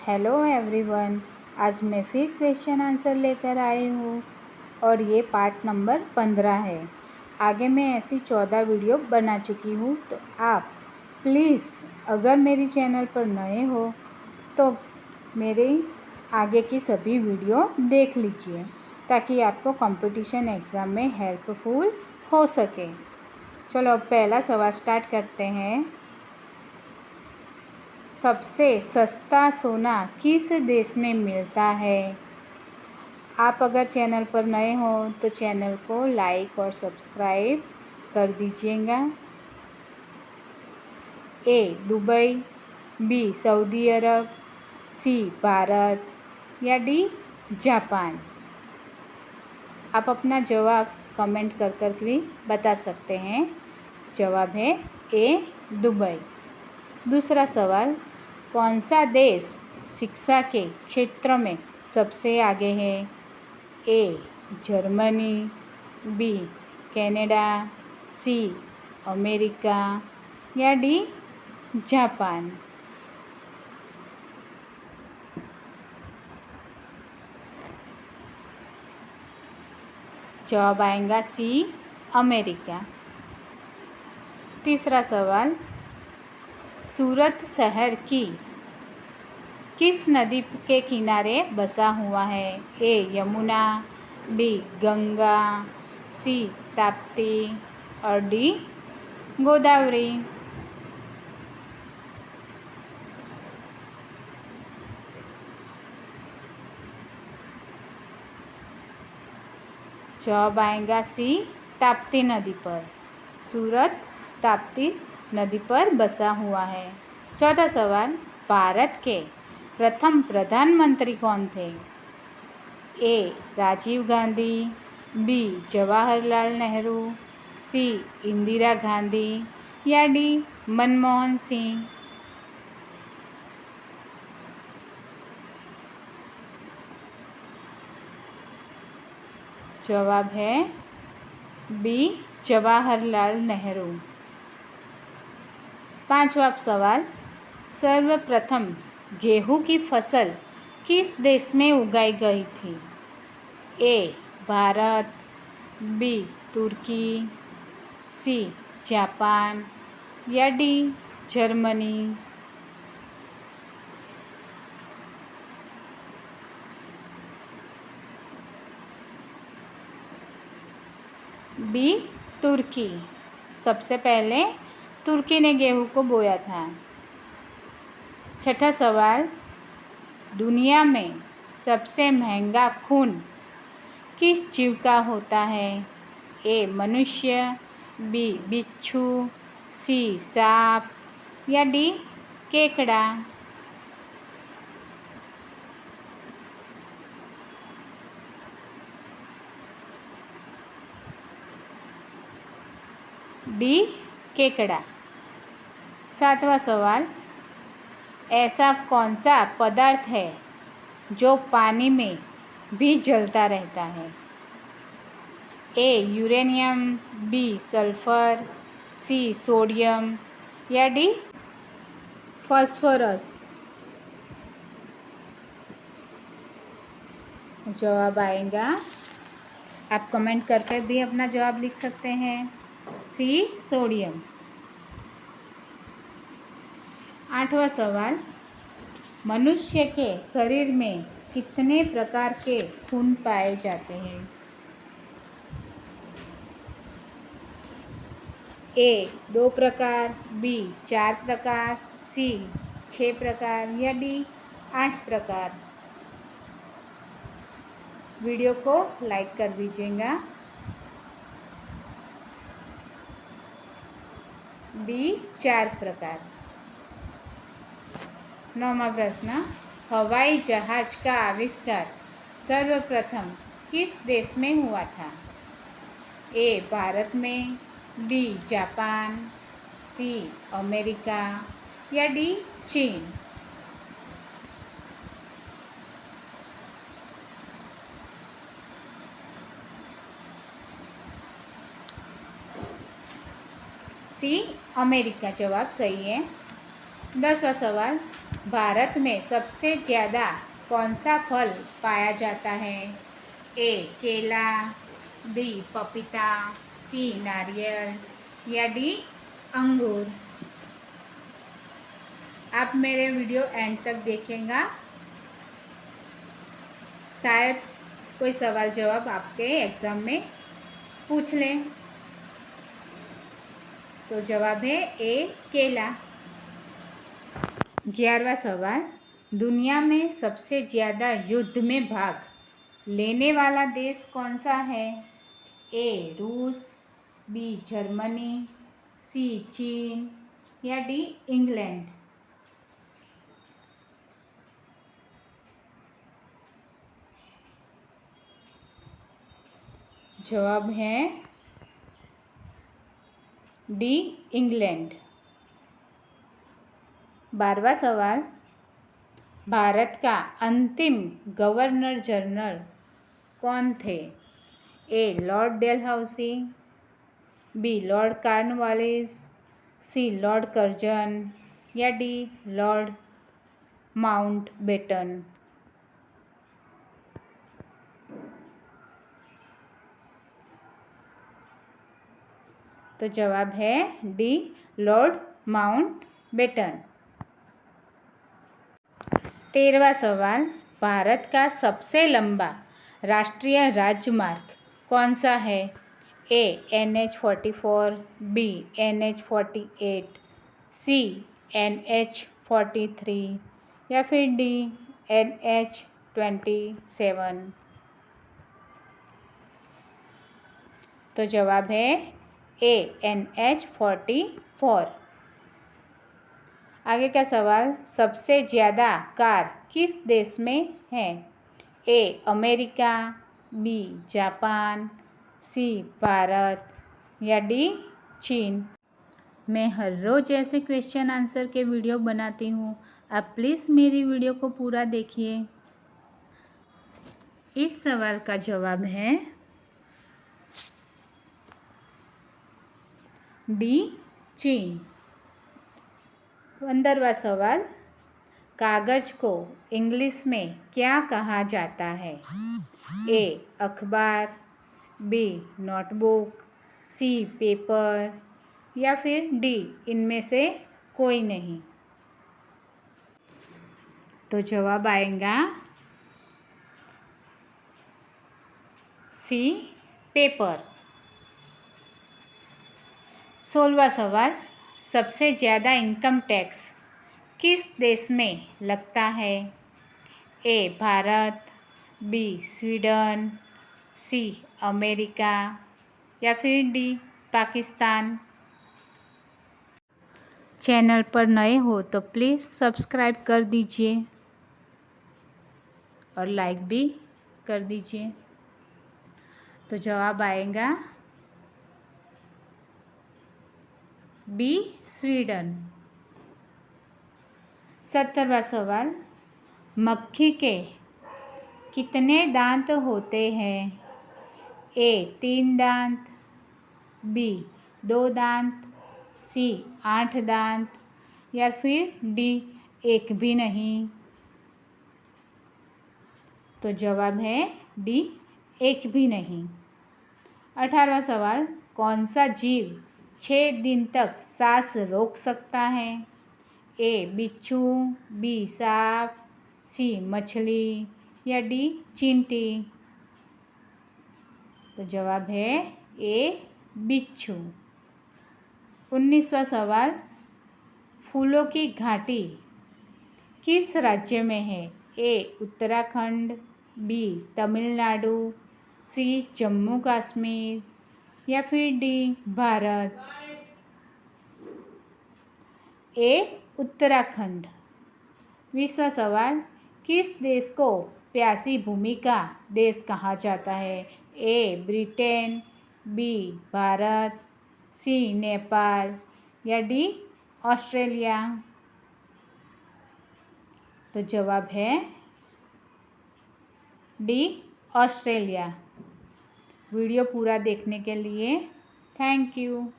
Hello everyone. आज मैं फिर क्वेश्चन आंसर लेकर आई हूँ और ये पार्ट नंबर 15 है। आगे मैं ऐसी 14 वीडियो बना चुकी हूँ, तो आप प्लीज़ अगर मेरी चैनल पर नए हो तो मेरे आगे की सभी वीडियो देख लीजिए ताकि आपको कंपटीशन एग्ज़ाम में हेल्पफुल हो सके। चलो अब पहला सवाल स्टार्ट करते हैं। सबसे सस्ता सोना किस देश में मिलता है? आप अगर चैनल पर नए हो तो चैनल को लाइक और सब्सक्राइब कर दीजिएगा। ए दुबई, बी सऊदी अरब, सी भारत या डी जापान। आप अपना जवाब कमेंट कर भी बता सकते हैं। जवाब है ए दुबई। दूसरा सवाल, कौन सा देश शिक्षा के क्षेत्र में सबसे आगे है? A Germany, B Canada, C America या डी जापान। जवाब आएगा सी अमेरिका। तीसरा सवाल, सूरत शहर किस नदी के किनारे बसा हुआ है? ए यमुना, बी गंगा, सी ताप्ती और डी गोदावरी। जवाब आएगा सी ताप्ती नदी पर। सूरत ताप्ती नदी पर बसा हुआ है। चौथा सवाल, भारत के प्रथम प्रधानमंत्री कौन थे? ए राजीव गांधी, बी जवाहरलाल नेहरू, सी इंदिरा गांधी या डी मनमोहन सिंह। जवाब है बी जवाहरलाल नेहरू। पांचवा सवाल, सर्वप्रथम गेहूं की फसल किस देश में उगाई गई थी? ए भारत, बी तुर्की, सी जापान या डी जर्मनी। बी तुर्की। सबसे पहले तुर्की ने गेहूं को बोया था। छठा सवाल, दुनिया में सबसे महंगा खून किस जीव का होता है? ए मनुष्य, बी बिच्छू, सी सांप या डी केकड़ा। डी केकड़ा। सातवां सवाल, ऐसा कौन सा पदार्थ है जो पानी में भी जलता रहता है? A uranium, B sulphur, C sodium या डी फास्फोरस। जवाब आएगा, आप कमेंट करके भी अपना जवाब लिख सकते हैं, सी सोडियम। आठवां सवाल, मनुष्य के शरीर में कितने प्रकार के खून पाए जाते हैं? ए 2 प्रकार, बी 4 प्रकार, सी 6 प्रकार या डी 8 प्रकार। वीडियो को लाइक कर दीजिएगा। बी 4 प्रकार। 9वां प्रश्न, हवाई जहाज का आविष्कार सर्वप्रथम किस देश में हुआ था? ए भारत में, बी जापान, सी अमेरिका या डी चीन। सी अमेरिका जवाब सही है। 10वां सवाल, भारत में सबसे ज़्यादा कौन सा फल पाया जाता है? ए केला, बी पपीता, सी नारियल या डी अंगूर। आप मेरे वीडियो एंड तक देखेंगे, शायद कोई सवाल जवाब आपके एग्ज़ाम में पूछ लें। तो जवाब है ए केला। 11वां सवाल, दुनिया में सबसे ज़्यादा युद्ध में भाग लेने वाला देश कौन सा है? ए रूस, बी जर्मनी, सी चीन या डी इंग्लैंड। जवाब है डी इंग्लैंड। 12वां सवाल, भारत का अंतिम गवर्नर जनरल कौन थे? A Lord Dalhousie, B Lord Cornwallis, C Lord Curzon या डी लॉर्ड माउंटबेटन। तो जवाब है डी लॉर्ड माउंटबेटन। 13वां सवाल, भारत का सबसे लंबा राष्ट्रीय राजमार्ग कौन सा है? ए NH-44, बी NH-48, सी NH-43 या फिर डी NH-27। तो जवाब है ए NH-44। आगे का सवाल, सबसे ज़्यादा कार किस देश में है? ए अमेरिका, बी जापान, सी भारत या डी चीन। मैं हर रोज़ ऐसे क्वेश्चन आंसर के वीडियो बनाती हूँ, आप प्लीज़ मेरी वीडियो को पूरा देखिए। इस सवाल का जवाब है डी चीन। 15वां सवाल, कागज़ को इंग्लिश में क्या कहा जाता है? ए अखबार, बी नोटबुक, सी पेपर या फिर डी इनमें से कोई नहीं। तो जवाब आएगा सी पेपर। 16वां सवाल, सबसे ज़्यादा इनकम टैक्स किस देश में लगता है? A Bharat, B Sweden, C America या फिर डी पाकिस्तान। चैनल पर नए हो तो प्लीज़ सब्सक्राइब कर दीजिए और लाइक भी कर दीजिए। तो जवाब आएगा बी स्वीडन। 17वां सवाल, मक्खी के कितने दांत होते हैं? ए 3 दांत, बी 2 दांत, सी 8 दांत या फिर डी 1 भी नहीं। तो जवाब है डी 1 भी नहीं। 18वां सवाल, कौन सा जीव 6 दिन तक सांस रोक सकता है? ए बिच्छू, बी सांप, सी मछली या डी चींटी। तो जवाब है ए बिच्छू। 19वां सवाल, फूलों की घाटी किस राज्य में है? ए उत्तराखंड, बी तमिलनाडु, सी जम्मू कश्मीर या फिर डी भारत। ए उत्तराखंड। 20वां सवाल, किस देश को प्यासी भूमि का देश कहा जाता है? ए ब्रिटेन, बी भारत, सी नेपाल या डी ऑस्ट्रेलिया। तो जवाब है डी ऑस्ट्रेलिया। वीडियो पूरा देखने के लिए थैंक यू।